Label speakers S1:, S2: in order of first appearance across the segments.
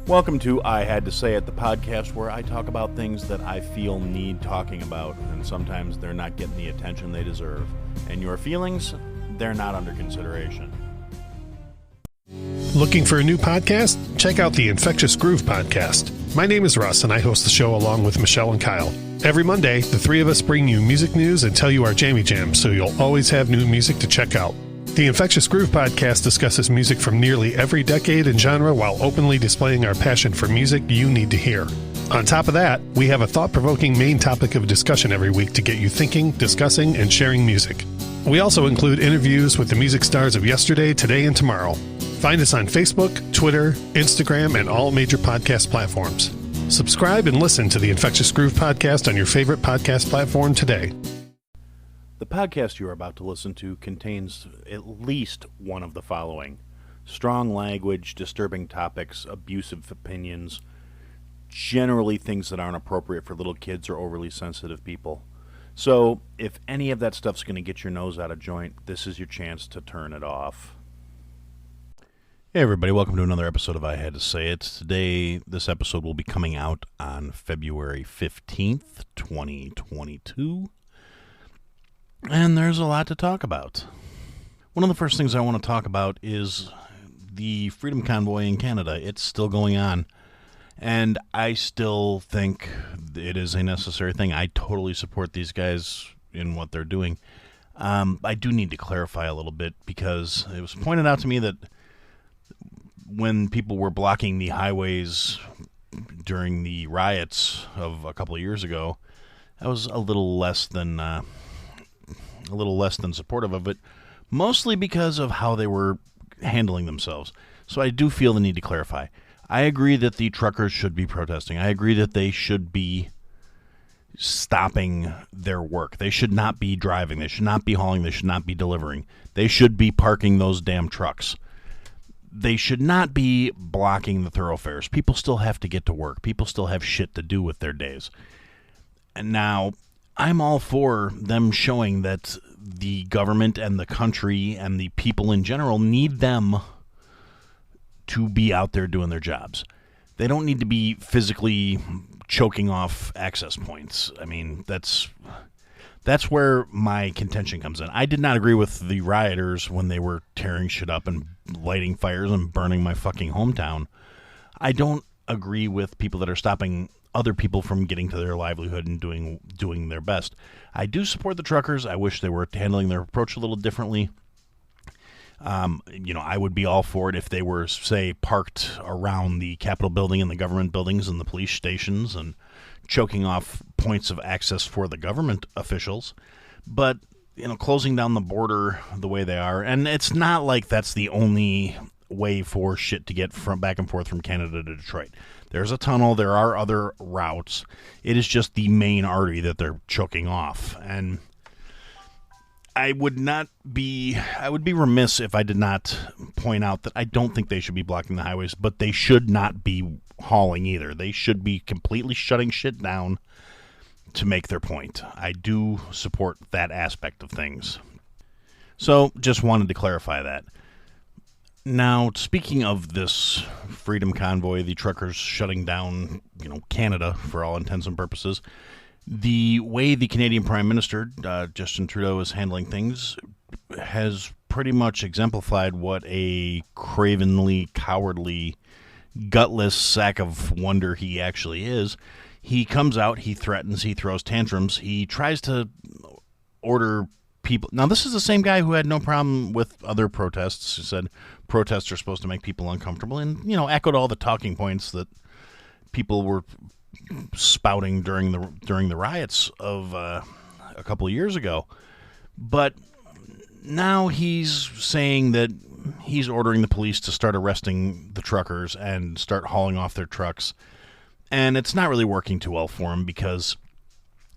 S1: Welcome to I Had to Say It, the podcast where I talk about things that I feel need talking about, and sometimes they're not getting the attention they deserve. And your feelings, they're not under consideration.
S2: Looking for a new podcast? Check out the Infectious Groove podcast. My name is Russ, and I host the show along with Michelle and Kyle. Every Monday, the three of us bring you music news and tell you our jammy jams, so you'll always have new music to check out. The Infectious Groove podcast discusses music from nearly every decade and genre while openly displaying our passion for music you need to hear. On top of that, we have a thought-provoking main topic of discussion every week to get you thinking, discussing, and sharing music. We also include interviews with the music stars of yesterday, today, and tomorrow. Find us on Facebook, Twitter, Instagram, and all major podcast platforms. Subscribe and listen to the Infectious Groove podcast on your favorite podcast platform today.
S1: The podcast you are about to listen to contains at least one of the following: strong language, disturbing topics, abusive opinions, generally things that aren't appropriate for little kids or overly sensitive people. So if any of that stuff's going to get your nose out of joint, this is your chance to turn it off. Hey everybody, welcome to another episode of I Had to Say It. Today, this episode will be coming out on February 15th, 2022. And there's a lot to talk about. One of the first things I want to talk about is the Freedom Convoy in Canada. It's still going on, and I still think it is a necessary thing. I totally support these guys in what they're doing. I do need to clarify a little bit, because it was pointed out to me that when people were blocking the highways during the riots of a couple of years ago, I was a little less than supportive of it, mostly because of how they were handling themselves. So I do feel the need to clarify. I agree that the truckers should be protesting. I agree that they should be stopping their work. They should not be driving. They should not be hauling. They should not be delivering. They should be parking those damn trucks. They should not be blocking the thoroughfares. People still have to get to work. People still have shit to do with their days. And now, I'm all for them showing that the government and the country and the people in general need them to be out there doing their jobs. They don't need to be physically choking off access points. I mean, that's where my contention comes in. I did not agree with the rioters when they were tearing shit up and lighting fires and burning my fucking hometown. I don't agree with people that are stopping other people from getting to their livelihood and doing their best. I do support the truckers. I wish they were handling their approach a little differently. I would be all for it if they were, say, parked around the Capitol building and the government buildings and the police stations and choking off points of access for the government officials. But, closing down the border the way they are, and it's not like that's the only way for shit to get from back and forth from Canada to Detroit. There's a tunnel. There are other routes. It is just the main artery that they're choking off. And I would be remiss if I did not point out that I don't think they should be blocking the highways, but they should not be hauling either. They should be completely shutting shit down to make their point. I do support that aspect of things. So just wanted to clarify that. Now, speaking of this Freedom Convoy, the truckers shutting down, Canada for all intents and purposes, the way the Canadian Prime Minister, Justin Trudeau, is handling things has pretty much exemplified what a cravenly, cowardly, gutless sack of wonder he actually is. He comes out, he threatens, he throws tantrums, he tries to order people. Now, this is the same guy who had no problem with other protests. He said protests are supposed to make people uncomfortable, and echoed all the talking points that people were spouting during the riots of a couple of years ago. But now he's saying that he's ordering the police to start arresting the truckers and start hauling off their trucks, and it's not really working too well for him, because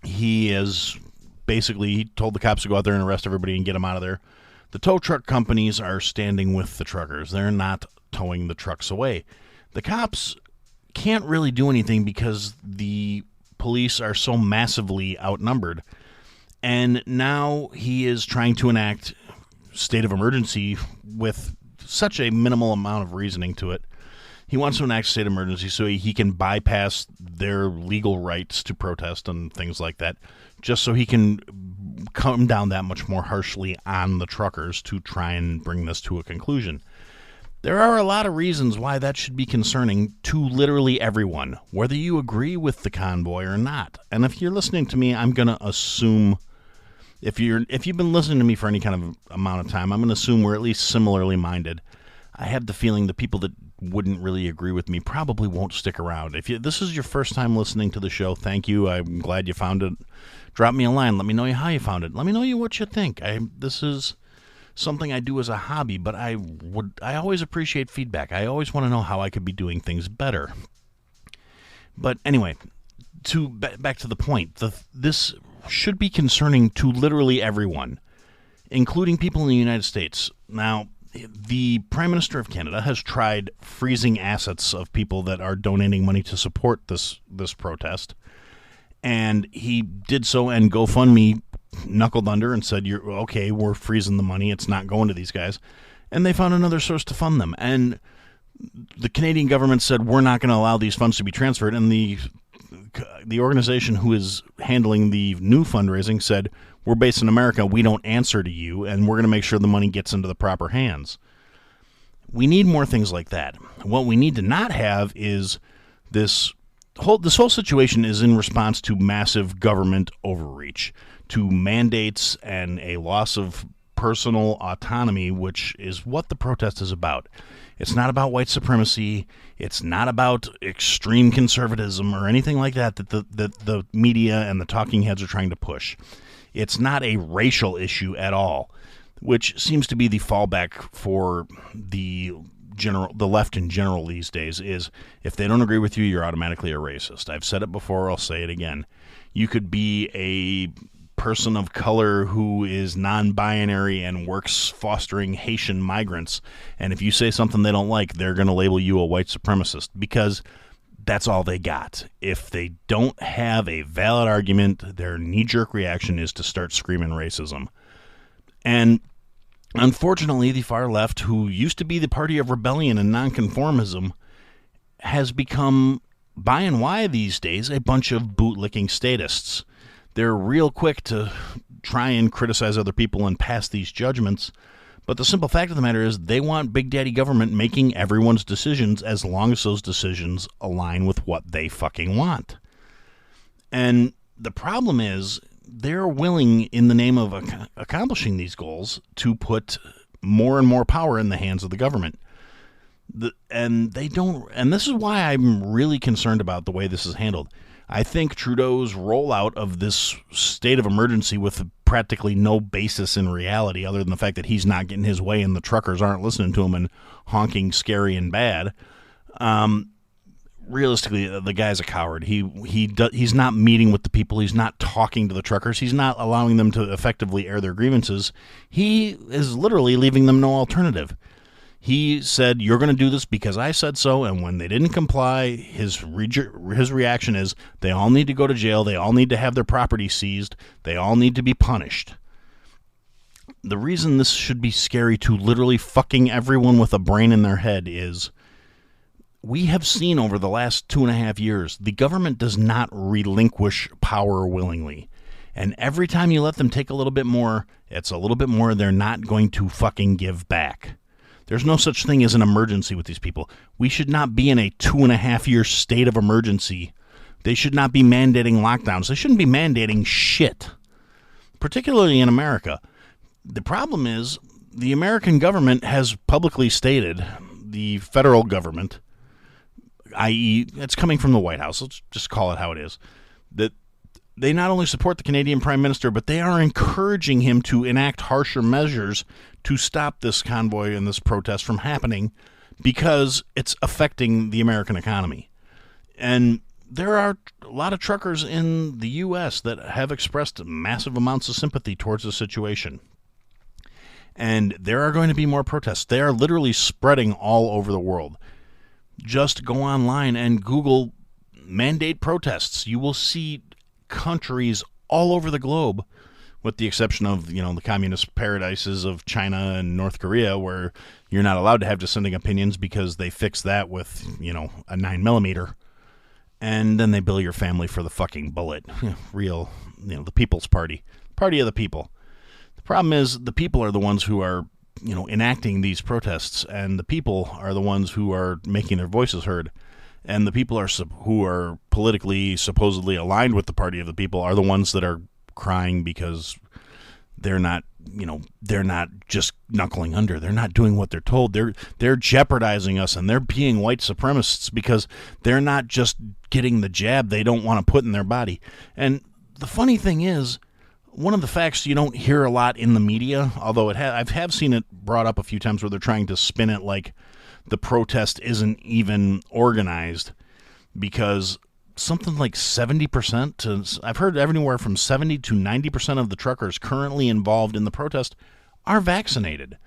S1: he told the cops to go out there and arrest everybody and get them out of there. The tow truck companies are standing with the truckers. They're not towing the trucks away. The cops can't really do anything because the police are so massively outnumbered. And now he is trying to enact state of emergency with such a minimal amount of reasoning to it. He wants to enact a state of emergency so he can bypass their legal rights to protest and things like that, just so he can come down that much more harshly on the truckers to try and bring this to a conclusion. There are a lot of reasons why that should be concerning to literally everyone, whether you agree with the convoy or not. And if you're listening to me, I'm going to assume, if you've been listening to me for any kind of amount of time, I'm going to assume we're at least similarly minded. I have the feeling the people that wouldn't really agree with me probably won't stick around. If this is your first time listening to the show, thank you. I'm glad you found it. Drop me a line. Let me know how you found it. Let me know what you think. This is something I do as a hobby, but I always appreciate feedback. I always want to know how I could be doing things better. But anyway, back to the point. This should be concerning to literally everyone, including people in the United States. Now, the Prime Minister of Canada has tried freezing assets of people that are donating money to support this protest, and he did so, and GoFundMe knuckled under and said, "You're okay, we're freezing the money, it's not going to these guys," and they found another source to fund them. And the Canadian government said, "We're not going to allow these funds to be transferred," and the organization who is handling the new fundraising said, "We're based in America, we don't answer to you, and we're going to make sure the money gets into the proper hands." We need more things like that. What we need to not have is this whole situation is in response to massive government overreach, to mandates and a loss of personal autonomy, which is what the protest is about. It's not about white supremacy. It's not about extreme conservatism or anything like that the media and the talking heads are trying to push. It's not a racial issue at all, which seems to be the fallback for the left in general these days. Is if they don't agree with you, you're automatically a racist. I've said it before, I'll say it again. You could be a person of color who is non-binary and works fostering Haitian migrants, and if you say something they don't like, they're going to label you a white supremacist, because that's all they got. If they don't have a valid argument, their knee-jerk reaction is to start screaming racism. And unfortunately, the far left, who used to be the party of rebellion and nonconformism, has become, by and wide these days, a bunch of bootlicking statists. They're real quick to try and criticize other people and pass these judgments, but the simple fact of the matter is they want Big Daddy government making everyone's decisions as long as those decisions align with what they fucking want. And the problem is they're willing, in the name of accomplishing these goals, to put more and more power in the hands of the government. And this is why I'm really concerned about the way this is handled. I think Trudeau's rollout of this state of emergency with practically no basis in reality, other than the fact that he's not getting his way and the truckers aren't listening to him and honking scary and bad. Realistically, the guy's a coward. He's not meeting with the people. He's not talking to the truckers. He's not allowing them to effectively air their grievances. He is literally leaving them no alternative. He said, "You're going to do this because I said so," and when they didn't comply, his reaction is, they all need to go to jail, they all need to have their property seized, they all need to be punished. The reason this should be scary to literally fucking everyone with a brain in their head is we have seen over the last 2.5 years, the government does not relinquish power willingly. And every time you let them take a little bit more, it's a little bit more they're not going to fucking give back. There's no such thing as an emergency with these people. We should not be in a 2.5-year state of emergency. They should not be mandating lockdowns. They shouldn't be mandating shit, particularly in America. The problem is the American government has publicly stated, the federal government, i.e., it's coming from the White House, let's just call it how it is, that they not only support the Canadian Prime Minister, but they are encouraging him to enact harsher measures to stop this convoy and this protest from happening because it's affecting the American economy. And there are a lot of truckers in the U.S. that have expressed massive amounts of sympathy towards the situation. And there are going to be more protests. They are literally spreading all over the world. Just go online and Google mandate protests. You will see countries all over the globe, with the exception of, the communist paradises of China and North Korea, where, You're not allowed to have dissenting opinions because they fix that with, a 9mm. And then they bill your family for the fucking bullet. Real, the People's Party. Party of the people. The problem is the people are the ones who are, enacting these protests, and the people are the ones who are making their voices heard. And the people who are politically supposedly aligned with the party of the people are the ones that are crying because they're not just knuckling under. They're not doing what they're told. They're jeopardizing us, and they're being white supremacists because they're not just getting the jab they don't want to put in their body. And the funny thing is, one of the facts you don't hear a lot in the media, although I've seen it brought up a few times where they're trying to spin it like the protest isn't even organized, because something like 70% I've heard anywhere from 70 to 90% of the truckers currently involved in the protest are vaccinated.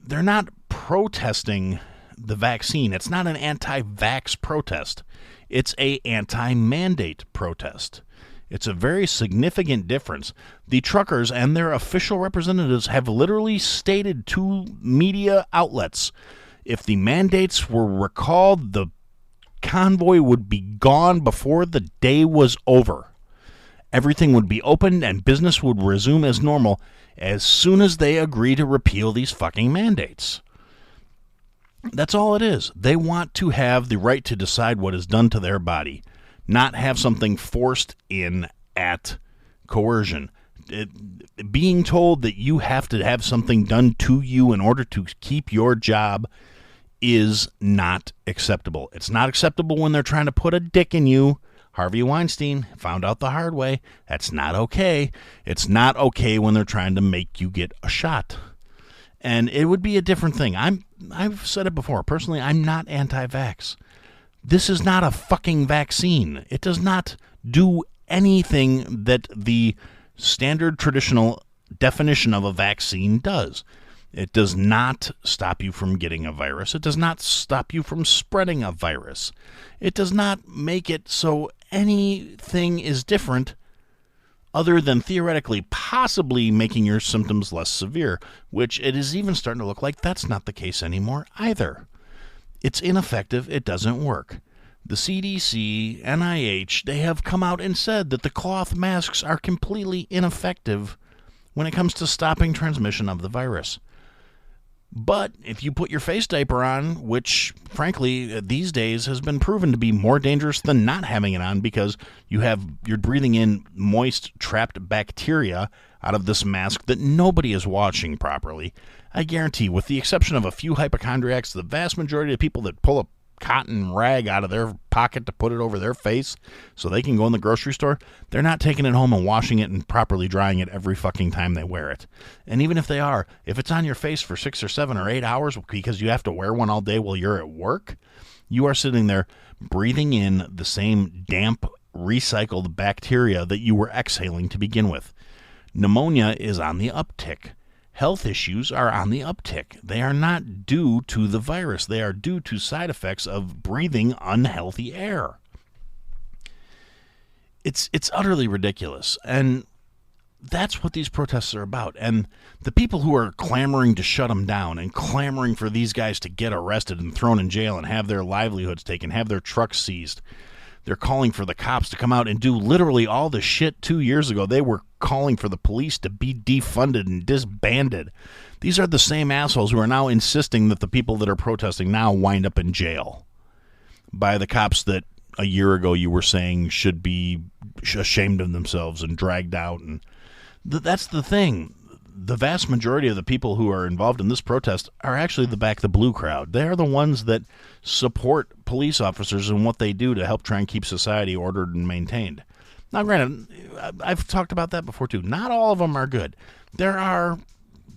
S1: They're not protesting the vaccine. It's not an anti-vax protest. It's a anti-mandate protest. It's a very significant difference. The truckers and their official representatives have literally stated to media outlets, if the mandates were recalled, the convoy would be gone before the day was over. Everything would be opened and business would resume as normal as soon as they agree to repeal these fucking mandates. That's all it is. They want to have the right to decide what is done to their body, not have something forced in at coercion. Being told that you have to have something done to you in order to keep your job is not acceptable. It's not acceptable when they're trying to put a dick in you. Harvey Weinstein found out the hard way. That's not okay. It's not okay when they're trying to make you get a shot. And it would be a different thing. I've said it before. Personally, I'm not anti-vax. This is not a fucking vaccine. It does not do anything that the standard traditional definition of a vaccine does. It does not stop you from getting a virus. It does not stop you from spreading a virus. It does not make it so anything is different other than theoretically possibly making your symptoms less severe, which it is even starting to look like that's not the case anymore either. It's ineffective. It doesn't work. The CDC, NIH, they have come out and said that the cloth masks are completely ineffective when it comes to stopping transmission of the virus. But if you put your face diaper on, which, frankly, these days has been proven to be more dangerous than not having it on because you're breathing in moist, trapped bacteria out of this mask that nobody is washing properly, I guarantee, with the exception of a few hypochondriacs, the vast majority of people that pull a cotton rag out of their pocket to put it over their face so they can go in the grocery store, they're not taking it home and washing it and properly drying it every fucking time they wear it. And even if they are, if it's on your face for 6 or 7 or 8 hours because you have to wear one all day while you're at work, you are sitting there breathing in the same damp, recycled bacteria that you were exhaling to begin with. Pneumonia is on the uptick. Health issues are on the uptick. They are not due to the virus. They are due to side effects of breathing unhealthy air. It's utterly ridiculous. And that's what these protests are about. And the people who are clamoring to shut them down and clamoring for these guys to get arrested and thrown in jail and have their livelihoods taken, have their trucks seized, they're calling for the cops to come out and do literally all the shit 2 years ago. They were calling for the police to be defunded and disbanded. These are the same assholes who are now insisting that the people that are protesting now wind up in jail by the cops that a year ago you were saying should be ashamed of themselves and dragged out. And that's the thing. The vast majority of the people who are involved in this protest are actually the Back the Blue crowd. They are the ones that support police officers and what they do to help try and keep society ordered and maintained. Now, granted, I've talked about that before too. Not all of them are good. There are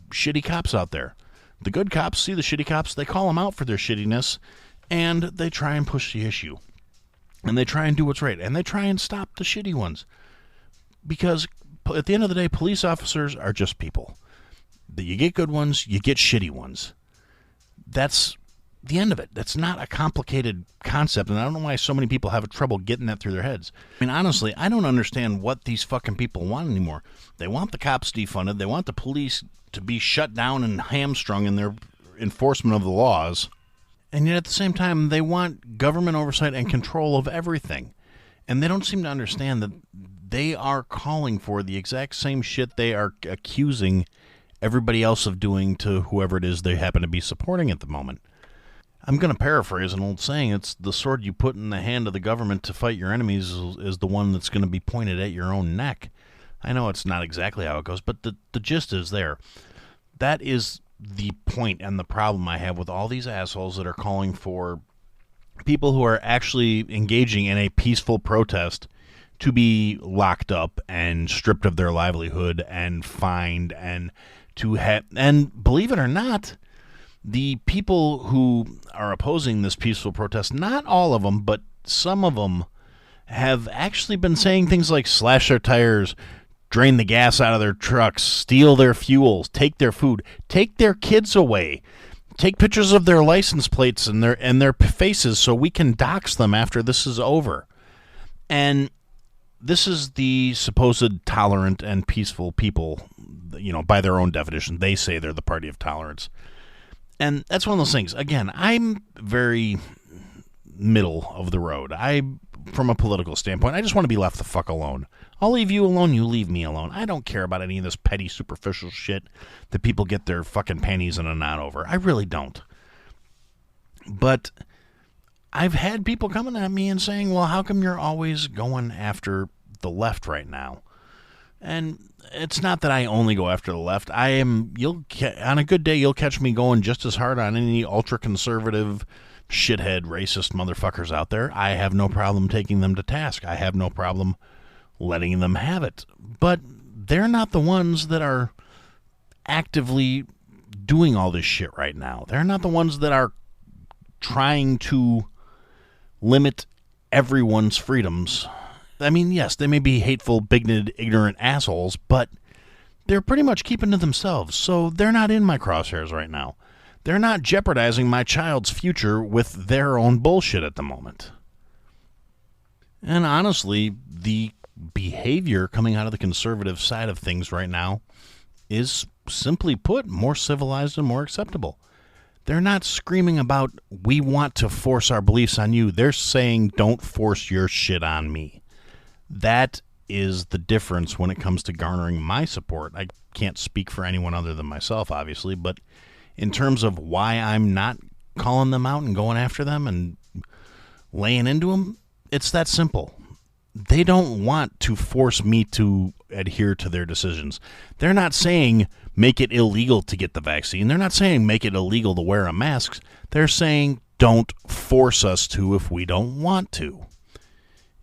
S1: shitty cops out there. The good cops see the shitty cops, they call them out for their shittiness, and they try and push the issue. And they try and do what's right. And they try and stop the shitty ones. Because at the end of the day, police officers are just people. You get good ones, you get shitty ones. That's the end of it. That's not a complicated concept, and I don't know why so many people have trouble getting that through their heads. I mean, honestly, I don't understand what these fucking people want anymore. They want the cops defunded. They want the police to be shut down and hamstrung in their enforcement of the laws, and yet at the same time they want government oversight and control of everything. And they don't seem to understand that they are calling for the exact same shit they are accusing everybody else of doing to whoever it is they happen to be supporting at the moment. I'm going to paraphrase an old saying. It's the sword you put in the hand of the government to fight your enemies is the one that's going to be pointed at your own neck. I know it's not exactly how it goes, but the gist is there. That is the point and the problem I have with all these assholes that are calling for people who are actually engaging in a peaceful protest to be locked up and stripped of their livelihood and fined and and believe it or not, the people who are opposing this peaceful protest, not all of them, but some of them have actually been saying things like slash their tires, drain the gas out of their trucks, steal their fuels, take their food, take their kids away, take pictures of their license plates and their faces so we can dox them after this is over. And this is the supposed tolerant and peaceful people, by their own definition. They say they're the party of tolerance. And that's one of those things. Again, I'm very middle of the road. From a political standpoint, I just want to be left the fuck alone. I'll leave you alone, you leave me alone. I don't care about any of this petty, superficial shit that people get their fucking panties in a knot over. I really don't. But I've had people coming at me and saying, well, how come you're always going after the left right now? And it's not that I only go after the left. On a good day, you'll catch me going just as hard on any ultra-conservative, shithead, racist motherfuckers out there. I have no problem taking them to task. I have no problem letting them have it. But they're not the ones that are actively doing all this shit right now. They're not the ones that are trying to limit everyone's freedoms. I mean, yes, they may be hateful, bigoted, ignorant assholes, but they're pretty much keeping to themselves, so they're not in my crosshairs right now. They're not jeopardizing my child's future with their own bullshit at the moment. And honestly, the behavior coming out of the conservative side of things right now is, simply put, more civilized and more acceptable. They're not screaming about, we want to force our beliefs on you. They're saying, don't force your shit on me. That is the difference when it comes to garnering my support. I can't speak for anyone other than myself, obviously, but in terms of why I'm not calling them out and going after them and laying into them, it's that simple. They don't want to force me to adhere to their decisions. They're not saying make it illegal to get the vaccine. They're not saying make it illegal to wear a mask. They're saying don't force us to if we don't want to.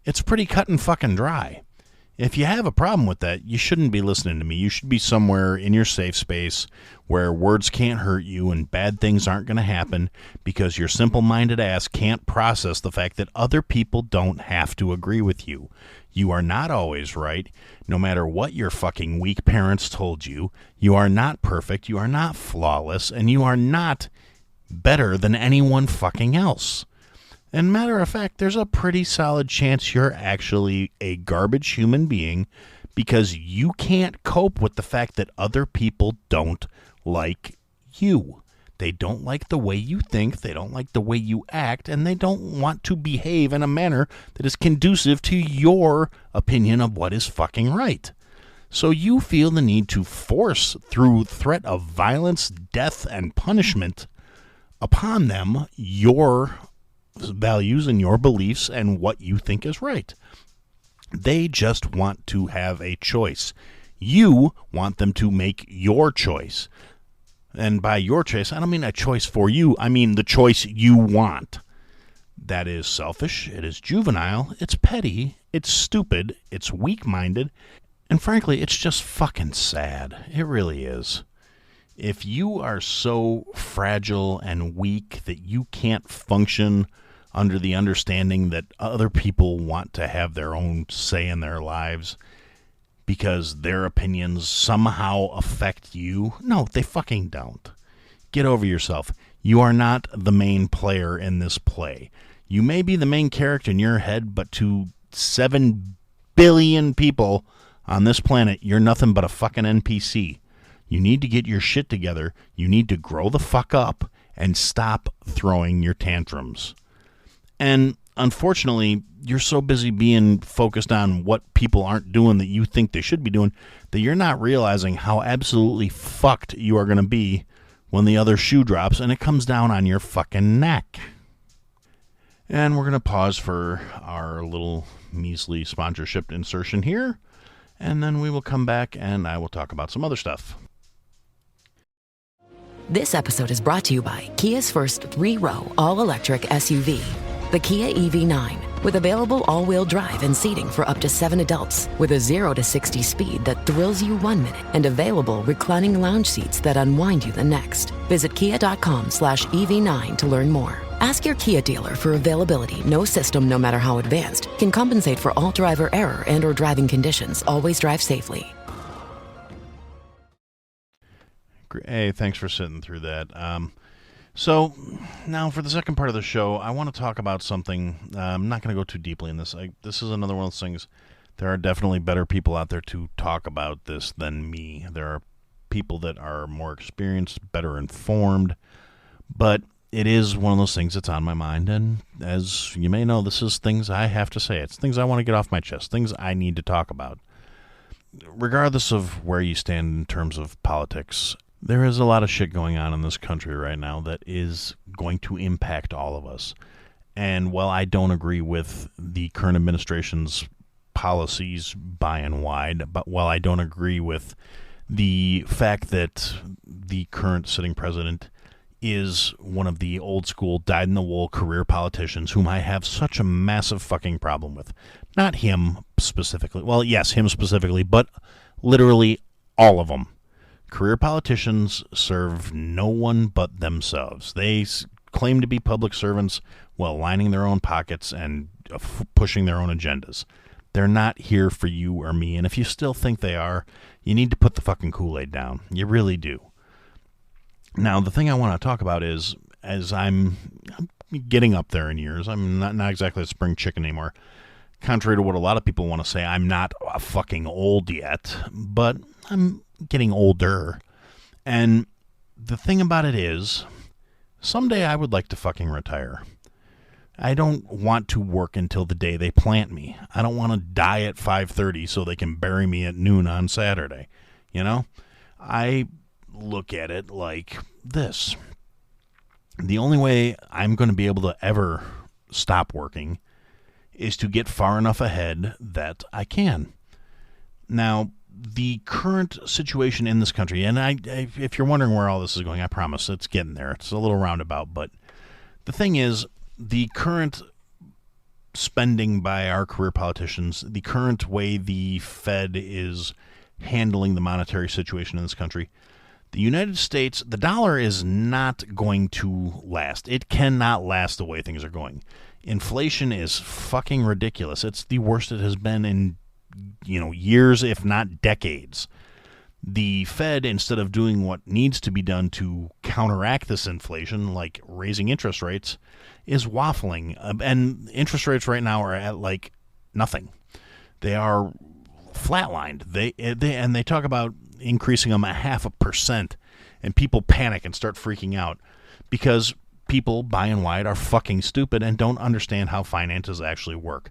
S1: It's pretty cut and fucking dry. If you have a problem with that, you shouldn't be listening to me. You should be somewhere in your safe space where words can't hurt you and bad things aren't going to happen because your simple-minded ass can't process the fact that other people don't have to agree with you. You are not always right, no matter what your fucking weak parents told you. You are not perfect, you are not flawless, and you are not better than anyone fucking else. And matter of fact, there's a pretty solid chance you're actually a garbage human being because you can't cope with the fact that other people don't like you. They don't like the way you think, they don't like the way you act, and they don't want to behave in a manner that is conducive to your opinion of what is fucking right. So you feel the need to force, through threat of violence, death, and punishment upon them, your values and your beliefs and what you think is right. They just want to have a choice. You want them to make your choice. And by your choice, I don't mean a choice for you. I mean the choice you want. That is selfish. It is juvenile. It's petty. It's stupid. It's weak-minded. And frankly, it's just fucking sad. It really is. If you are so fragile and weak that you can't function under the understanding that other people want to have their own say in their lives because their opinions somehow affect you, no, they fucking don't. Get over yourself. You are not the main player in this play. You may be the main character in your head, but to 7 billion people on this planet, you're nothing but a fucking NPC. You need to get your shit together. You need to grow the fuck up and stop throwing your tantrums. And unfortunately, you're so busy being focused on what people aren't doing that you think they should be doing that you're not realizing how absolutely fucked you are going to be when the other shoe drops and it comes down on your fucking neck. And we're going to pause for our little measly sponsorship insertion here, and then we will come back and I will talk about some other stuff.
S3: This episode is brought to you by Kia's first 3-row all-electric SUV, the Kia EV9, with available all-wheel drive and seating for up to 7 adults, with a 0 to 60 speed that thrills you 1 minute, and available reclining lounge seats that unwind you the next. Visit kia.com/EV9 to learn more. Ask your Kia dealer for availability. No system, no matter how advanced, can compensate for all driver error and or driving conditions. Always drive safely.
S1: Hey, thanks for sitting through that. So now for the second part of the show, I want to talk about something. I'm not going to go too deeply in this. This is another one of those things. There are definitely better people out there to talk about this than me. There are people that are more experienced, better informed, but it is one of those things that's on my mind, and as you may know, this is things I have to say. It's things I want to get off my chest, things I need to talk about. Regardless of where you stand in terms of politics, there is a lot of shit going on in this country right now that is going to impact all of us. And while I don't agree with the current administration's policies by and wide, but while I don't agree with the fact that the current sitting president is one of the old school, dyed-in-the-wool career politicians whom I have such a massive fucking problem with. Not him specifically. Well, yes, him specifically, but literally all of them. Career politicians serve no one but themselves. They claim to be public servants while lining their own pockets and pushing their own agendas. They're not here for you or me, and if you still think they are, you need to put the fucking Kool-Aid down. You really do. Now, the thing I want to talk about is, as I'm getting up there in years, I'm not exactly a spring chicken anymore. Contrary to what a lot of people want to say, I'm not fucking old yet, but I'm getting older. And the thing about it is, someday I would like to fucking retire. I don't want to work until the day they plant me. I don't want to die at 5:30 so they can bury me at noon on Saturday. You know? I look at it like this. The only way I'm going to be able to ever stop working is to get far enough ahead that I can. Now, the current situation in this country, and if you're wondering where all this is going, I promise it's getting there. It's a little roundabout, but the thing is, the current spending by our career politicians, the current way the Fed is handling the monetary situation in this country, the United States, the dollar is not going to last. It cannot last the way things are going. Inflation is fucking ridiculous. It's the worst it has been in, years, if not decades. The Fed, instead of doing what needs to be done to counteract this inflation, like raising interest rates, is waffling. And interest rates right now are at like nothing. They are flatlined. They talk about increasing them 0.5%, and people panic and start freaking out because people, by and wide, are fucking stupid and don't understand how finances actually work.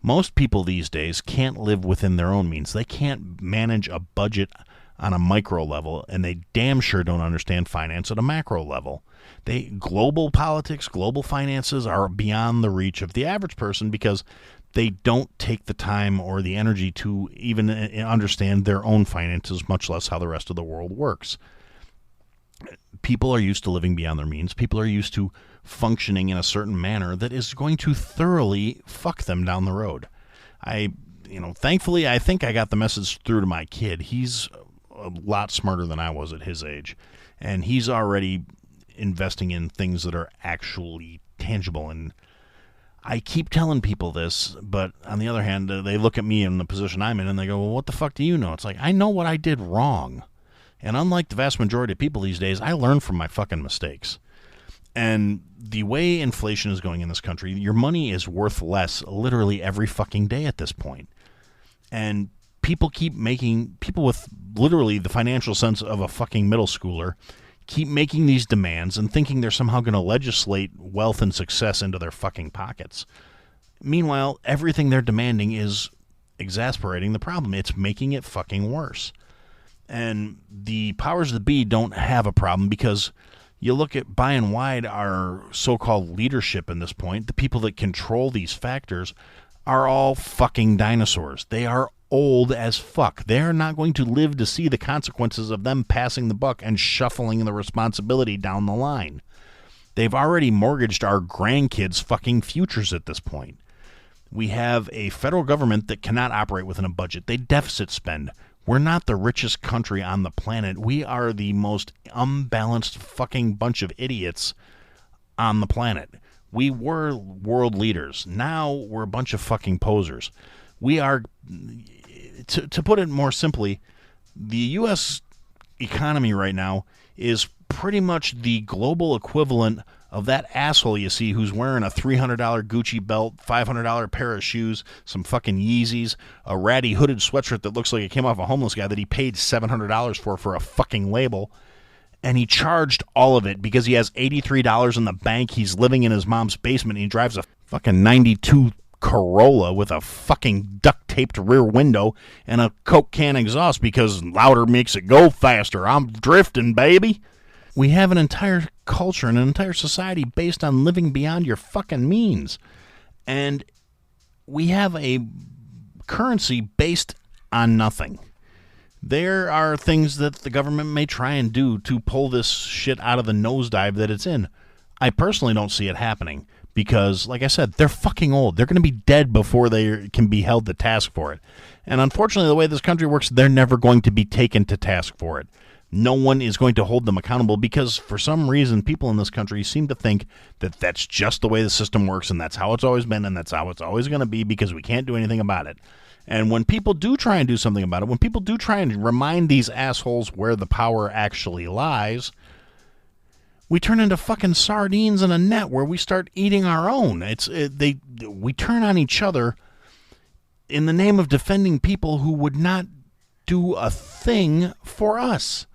S1: Most people these days can't live within their own means. They can't manage a budget on a micro level, and they damn sure don't understand finance at a macro level. Global politics, global finances are beyond the reach of the average person because they don't take the time or the energy to even understand their own finances, much less how the rest of the world works. People are used to living beyond their means. People are used to functioning in a certain manner that is going to thoroughly fuck them down the road. Thankfully, I think I got the message through to my kid. He's a lot smarter than I was at his age, and he's already investing in things that are actually tangible. And I keep telling people this, but on the other hand, they look at me in the position I'm in and they go, well, what the fuck do you know? It's like, I know what I did wrong. And unlike the vast majority of people these days, I learn from my fucking mistakes. And the way inflation is going in this country, your money is worth less literally every fucking day at this point. And people with literally the financial sense of a fucking middle schooler keep making these demands and thinking they're somehow going to legislate wealth and success into their fucking pockets. Meanwhile, everything they're demanding is exasperating the problem. It's making it fucking worse. And the powers that be don't have a problem because you look at, by and wide, our so-called leadership in this point, the people that control these factors are all fucking dinosaurs. They are old as fuck. They are not going to live to see the consequences of them passing the buck and shuffling the responsibility down the line. They've already mortgaged our grandkids' fucking futures at this point. We have a federal government that cannot operate within a budget. They deficit spend. We're not the richest country on the planet. We are the most unbalanced fucking bunch of idiots on the planet. We were world leaders. Now we're a bunch of fucking posers. We are, to put it more simply, the U.S. economy right now is pretty much the global equivalent of that asshole you see who's wearing a $300 Gucci belt, $500 pair of shoes, some fucking Yeezys, a ratty hooded sweatshirt that looks like it came off a homeless guy that he paid $700 for a fucking label. And he charged all of it because he has $83 in the bank. He's living in his mom's basement. And he drives a fucking 92 Corolla with a fucking duct-taped rear window and a Coke can exhaust because louder makes it go faster. I'm drifting, baby. We have an entire culture and an entire society based on living beyond your fucking means. And we have a currency based on nothing. There are things that the government may try and do to pull this shit out of the nosedive that it's in. I personally don't see it happening because, like I said, they're fucking old. They're going to be dead before they can be held to task for it. And unfortunately, the way this country works, they're never going to be taken to task for it. No one is going to hold them accountable because, for some reason, people in this country seem to think that that's just the way the system works and that's how it's always been and that's how it's always going to be because we can't do anything about it. And when people do try and do something about it, when people do try and remind these assholes where the power actually lies, we turn into fucking sardines in a net where we start eating our own. We turn on each other in the name of defending people who would not do a thing for us.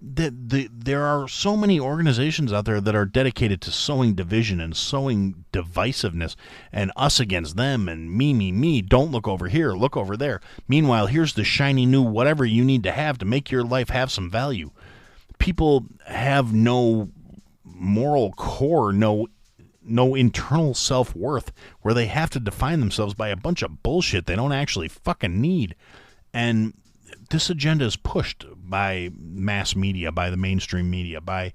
S1: There are so many organizations out there that are dedicated to sowing division and sowing divisiveness and us against them and me, don't look over here, look over there. Meanwhile, here's the shiny new whatever you need to have to make your life have some value. People have no moral core, no internal self-worth where they have to define themselves by a bunch of bullshit they don't actually fucking need. And this agenda is pushed by mass media, by the mainstream media, by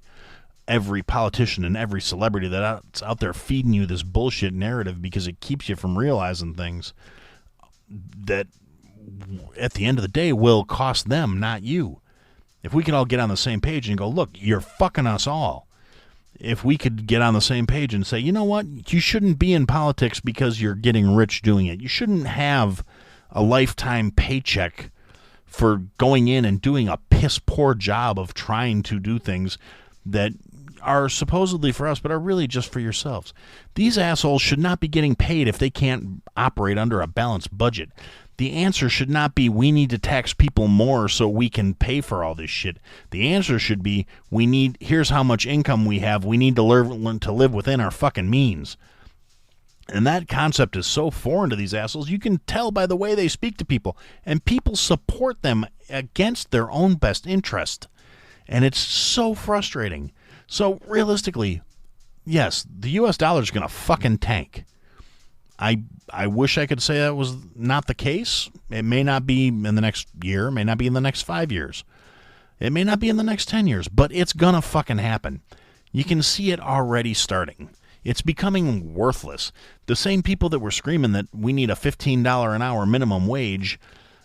S1: every politician and every celebrity that's out there feeding you this bullshit narrative because it keeps you from realizing things that at the end of the day will cost them, not you. If we could all get on the same page and go, look, you're fucking us all. If we could get on the same page and say, you know what, you shouldn't be in politics because you're getting rich doing it. You shouldn't have a lifetime paycheck for going in and doing a piss-poor job of trying to do things that are supposedly for us but are really just for yourselves. These assholes should not be getting paid if they can't operate under a balanced budget. The answer should not be we need to tax people more so we can pay for all this shit. The answer should be here's how much income we have. We need to learn to live within our fucking means. And that concept is so foreign to these assholes, you can tell by the way they speak to people. And people support them against their own best interest. And it's so frustrating. So realistically, yes, the U.S. dollar is going to fucking tank. I wish I could say that was not the case. It may not be in the next year. It may not be in the next 5 years. It may not be in the next 10 years. But it's going to fucking happen. You can see it already starting. It's becoming worthless. The same people that were screaming that we need a $15 an hour minimum wage,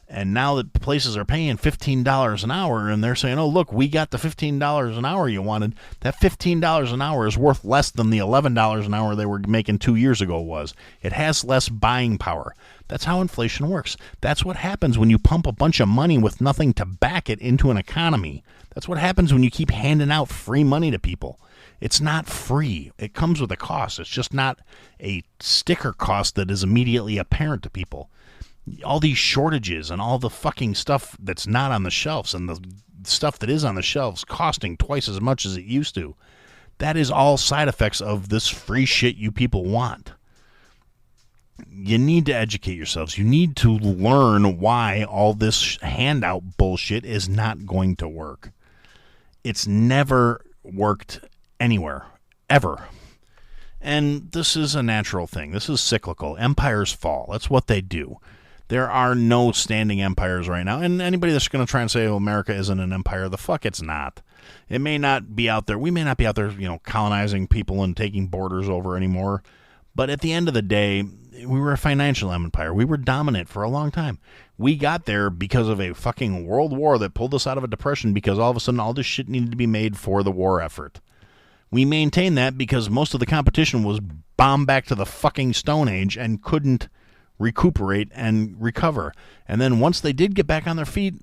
S1: and now that places are paying $15 an hour, and they're saying, oh, look, we got the $15 an hour you wanted, that $15 an hour is worth less than the $11 an hour they were making 2 years ago was. It has less buying power. That's how inflation works. That's what happens when you pump a bunch of money with nothing to back it into an economy. That's what happens when you keep handing out free money to people. It's not free. It comes with a cost. It's just not a sticker cost that is immediately apparent to people. all these shortages and all the fucking stuff that's not on the shelves and the stuff that is on the shelves costing twice as much as it used to. That is all side effects of this free shit you people want. You need to educate yourselves. You need to learn why all this handout bullshit is not going to work. It's never worked anywhere, ever. And this is a natural thing. This is cyclical. Empires fall. That's what they do. There are no standing empires right now. And anybody that's going to try and say, oh, America isn't an empire, the fuck it's not. It may not be out there. We may not be out there, colonizing people and taking borders over anymore. But at the end of the day, we were a financial empire. We were dominant for a long time. We got there because of a fucking world war that pulled us out of a depression because all of a sudden all this shit needed to be made for the war effort. We maintained that because most of the competition was bombed back to the fucking Stone Age and couldn't recuperate and recover. And then once they did get back on their feet,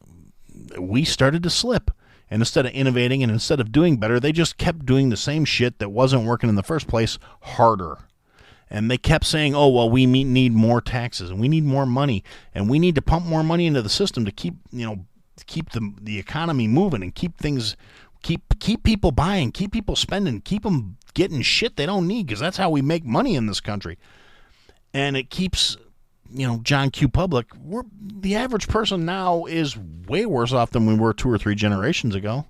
S1: we started to slip. And instead of innovating and instead of doing better, they just kept doing the same shit that wasn't working in the first place harder. And they kept saying, oh, well, we need more taxes and we need more money and we need to pump more money into the system to keep the economy moving and keep things, keep people buying, keep people spending, keep them getting shit they don't need, because that's how we make money in this country. And it keeps, John Q. Public, the average person now is way worse off than we were 2 or 3 generations ago.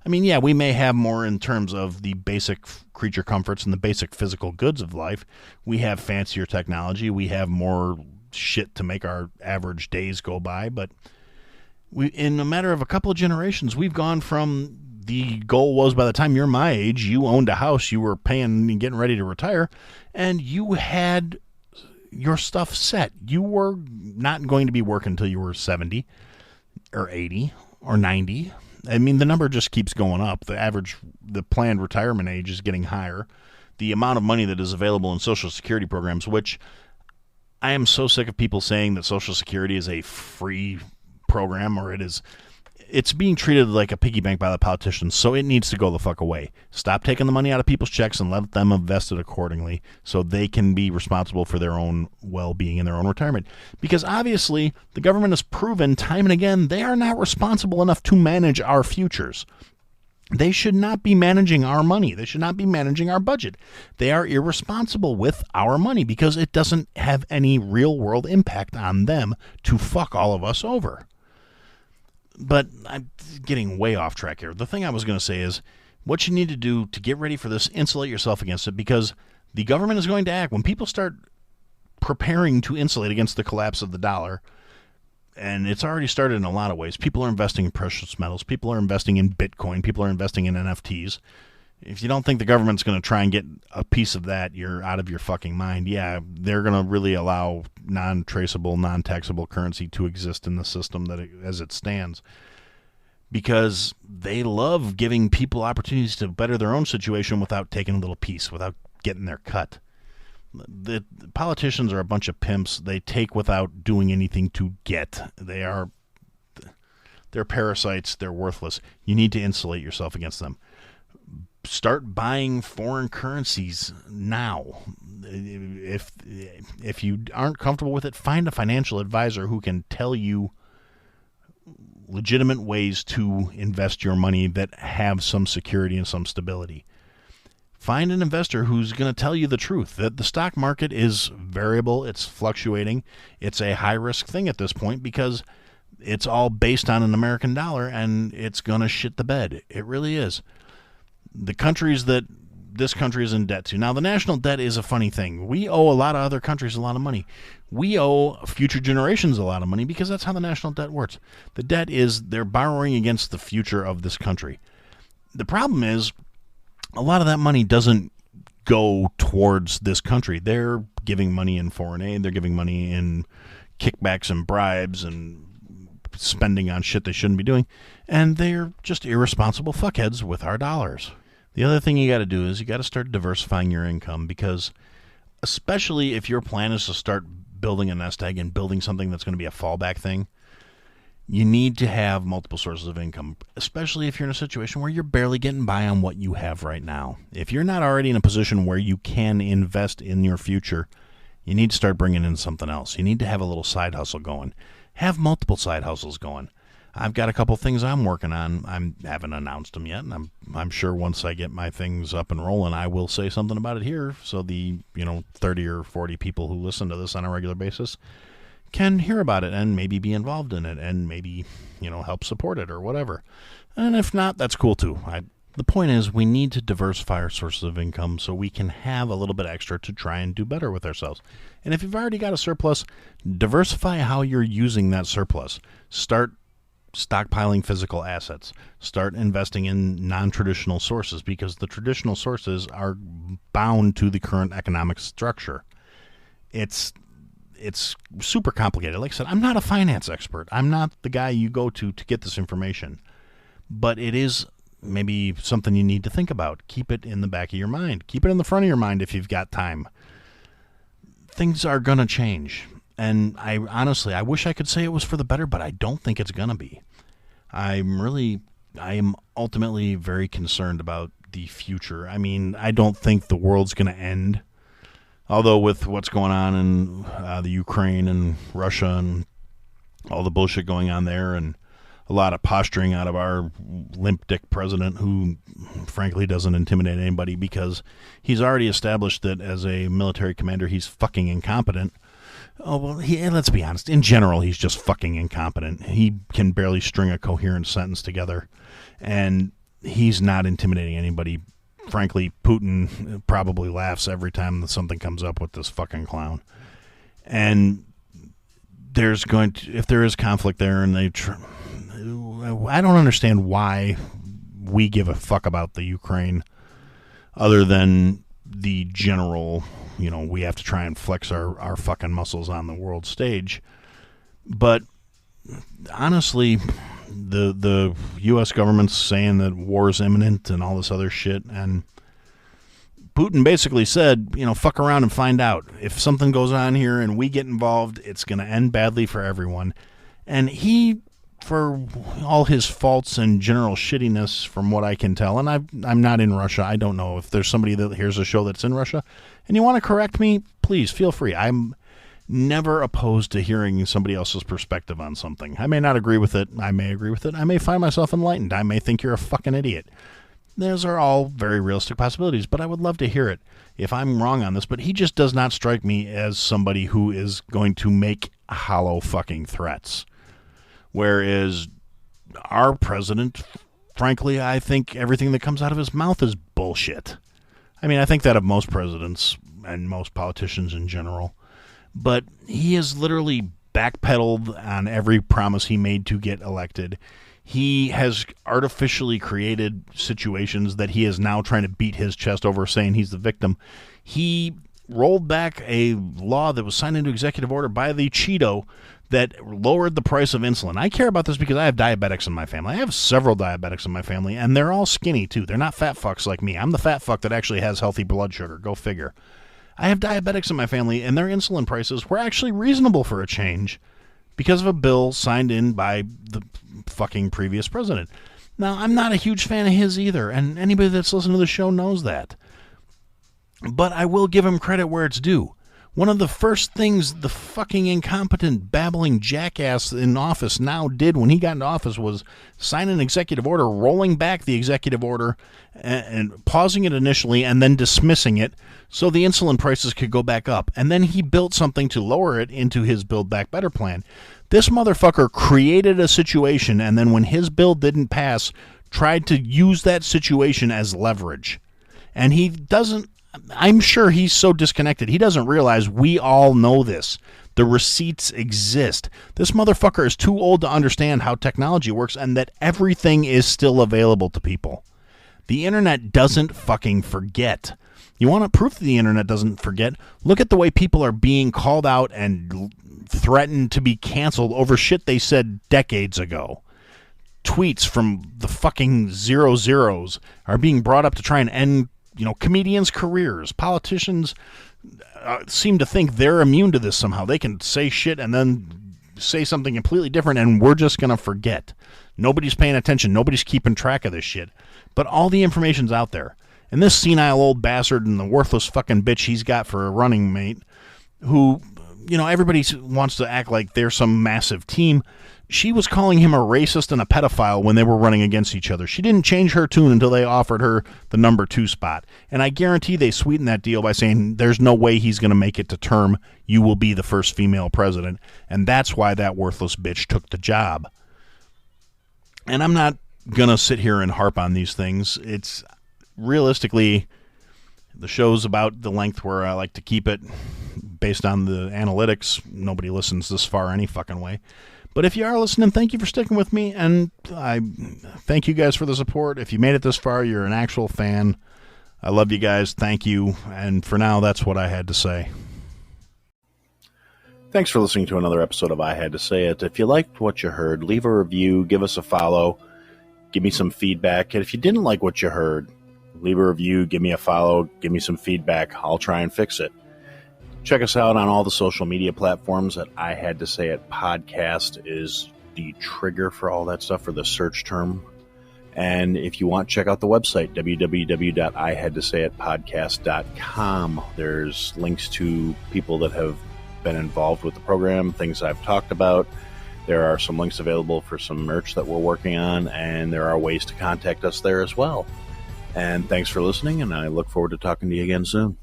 S1: I mean, yeah, we may have more in terms of the basic creature comforts and the basic physical goods of life. We have fancier technology. We have more shit to make our average days go by. But in a matter of a couple of generations, we've gone from the goal was by the time you're my age, you owned a house, you were paying and getting ready to retire, and you had your stuff set. You were not going to be working until you were 70 or 80 or 90. I mean, the number just keeps going up. The planned retirement age is getting higher. The amount of money that is available in Social Security programs, which I am so sick of people saying that Social Security is a free program, or it's being treated like a piggy bank by the politicians, so it needs to go the fuck away. Stop taking the money out of people's checks and let them invest it accordingly so they can be responsible for their own well-being and their own retirement. Because obviously, the government has proven time and again they are not responsible enough to manage our futures. They should not be managing our money. They should not be managing our budget. They are irresponsible with our money because it doesn't have any real-world impact on them to fuck all of us over. But I'm getting way off track here. The thing I was going to say is what you need to do to get ready for this, insulate yourself against it, because the government is going to act. When people start preparing to insulate against the collapse of the dollar, and it's already started in a lot of ways. People are investing in precious metals. People are investing in Bitcoin. People are investing in NFTs. If you don't think the government's going to try and get a piece of that, you're out of your fucking mind. Yeah, they're going to really allow non-traceable, non-taxable currency to exist in the system as it stands, because they love giving people opportunities to better their own situation without taking a little piece, without getting their cut. The politicians are a bunch of pimps. They take without doing anything to get. They're parasites. They're worthless. You need to insulate yourself against them. Start buying foreign currencies now. If you aren't comfortable with it, find a financial advisor who can tell you legitimate ways to invest your money that have some security and some stability. Find an investor who's going to tell you the truth, that the stock market is variable, it's fluctuating, it's a high-risk thing at this point because it's all based on an American dollar and it's going to shit the bed. It really is. The countries that this country is in debt to. Now, the national debt is a funny thing. We owe a lot of other countries a lot of money. We owe future generations a lot of money because that's how the national debt works. The debt is they're borrowing against the future of this country. The problem is a lot of that money doesn't go towards this country. They're giving money in foreign aid. They're giving money in kickbacks and bribes and spending on shit they shouldn't be doing. And they're just irresponsible fuckheads with our dollars. The other thing you got to do is you got to start diversifying your income, because especially if your plan is to start building a nest egg and building something that's going to be a fallback thing, you need to have multiple sources of income, especially if you're in a situation where you're barely getting by on what you have right now. If you're not already in a position where you can invest in your future, you need to start bringing in something else. You need to have a little side hustle going. Have multiple side hustles going. I've got a couple things I'm working on. I haven't announced them yet, and I'm sure once I get my things up and rolling, I will say something about it here, so the 30 or 40 people who listen to this on a regular basis can hear about it and maybe be involved in it and maybe help support it or whatever. And if not, that's cool too. The point is, we need to diversify our sources of income so we can have a little bit extra to try and do better with ourselves. And if you've already got a surplus, diversify how you're using that surplus. Start stockpiling physical assets. Start investing in non-traditional sources, because the traditional sources are bound to the current economic structure. It's super complicated. Like I said, I'm not a finance expert. I'm not the guy you go to get this information. But it is maybe something you need to think about. Keep it in the back of your mind. Keep it in the front of your mind if you've got time. Things are going to change. And I wish I could say it was for the better, but I don't think it's going to be. I am ultimately very concerned about the future. I mean, I don't think the world's going to end. Although with what's going on in the Ukraine and Russia and all the bullshit going on there, and a lot of posturing out of our limp dick president, who frankly doesn't intimidate anybody because he's already established that as a military commander he's fucking incompetent. Oh, well, let's be honest. In general, he's just fucking incompetent. He can barely string a coherent sentence together, and he's not intimidating anybody. Frankly, Putin probably laughs every time that something comes up with this fucking clown. And if there is conflict there, and I don't understand why we give a fuck about the Ukraine, other than the general, we have to try and flex our fucking muscles on the world stage. But honestly, the U.S. government's saying that war is imminent and all this other shit, and Putin basically said, fuck around and find out. If something goes on here and we get involved, it's going to end badly for everyone. And he, for all his faults and general shittiness, from what I can tell, and I'm not in Russia. I don't know if there's somebody that hears a show that's in Russia and you want to correct me, please feel free. I'm never opposed to hearing somebody else's perspective on something. I may not agree with it. I may agree with it. I may find myself enlightened. I may think you're a fucking idiot. Those are all very realistic possibilities, but I would love to hear it if I'm wrong on this. But he just does not strike me as somebody who is going to make hollow fucking threats. Whereas our president, frankly, I think everything that comes out of his mouth is bullshit. I mean, I think that of most presidents and most politicians in general. But he has literally backpedaled on every promise he made to get elected. He has artificially created situations that he is now trying to beat his chest over, saying he's the victim. He rolled back a law that was signed into executive order by the Cheeto that lowered the price of insulin. I care about this because I have diabetics in my family. I have several diabetics in my family, and they're all skinny, too. They're not fat fucks like me. I'm the fat fuck that actually has healthy blood sugar. Go figure. I have diabetics in my family, and their insulin prices were actually reasonable for a change because of a bill signed in by the fucking previous president. Now, I'm not a huge fan of his either, and anybody that's listened to the show knows that. But I will give him credit where it's due. One of the first things the fucking incompetent, babbling jackass in office now did when he got into office was sign an executive order, rolling back the executive order and pausing it initially and then dismissing it so the insulin prices could go back up. And then he built something to lower it into his Build Back Better plan. This motherfucker created a situation, and then when his bill didn't pass, tried to use that situation as leverage. And he doesn't, I'm sure he's so disconnected. He doesn't realize we all know this. The receipts exist. This motherfucker is too old to understand how technology works and that everything is still available to people. The internet doesn't fucking forget. You want proof that the internet doesn't forget? Look at the way people are being called out and threatened to be canceled over shit they said decades ago. Tweets from the fucking 00s are being brought up to try and end comedians' careers. Politicians seem to think they're immune to this somehow. They can say shit and then say something completely different, and we're just going to forget. Nobody's paying attention. Nobody's keeping track of this shit. But all the information's out there. And this senile old bastard and the worthless fucking bitch he's got for a running mate who, everybody wants to act like they're some massive team. She was calling him a racist and a pedophile when they were running against each other. She didn't change her tune until they offered her the number 2 spot. And I guarantee they sweetened that deal by saying there's no way he's going to make it to term. You will be the first female president. And that's why that worthless bitch took the job. And I'm not going to sit here and harp on these things. It's realistically, the show's about the length where I like to keep it based on the analytics. Nobody listens this far any fucking way. But if you are listening, thank you for sticking with me, and I thank you guys for the support. If you made it this far, you're an actual fan. I love you guys. Thank you. And for now, that's what I had to say.
S4: Thanks for listening to another episode of I Had to Say It. If you liked what you heard, leave a review, give us a follow, give me some feedback. And if you didn't like what you heard, leave a review, give me a follow, give me some feedback. I'll try and fix it. Check us out on all the social media platforms at I Had to Say It Podcast is the trigger for all that stuff, for the search term. And if you want, check out the website, www.ihadtosayitpodcast.com. There's links to people that have been involved with the program, things I've talked about. There are some links available for some merch that we're working on, and there are ways to contact us there as well. And thanks for listening, and I look forward to talking to you again soon.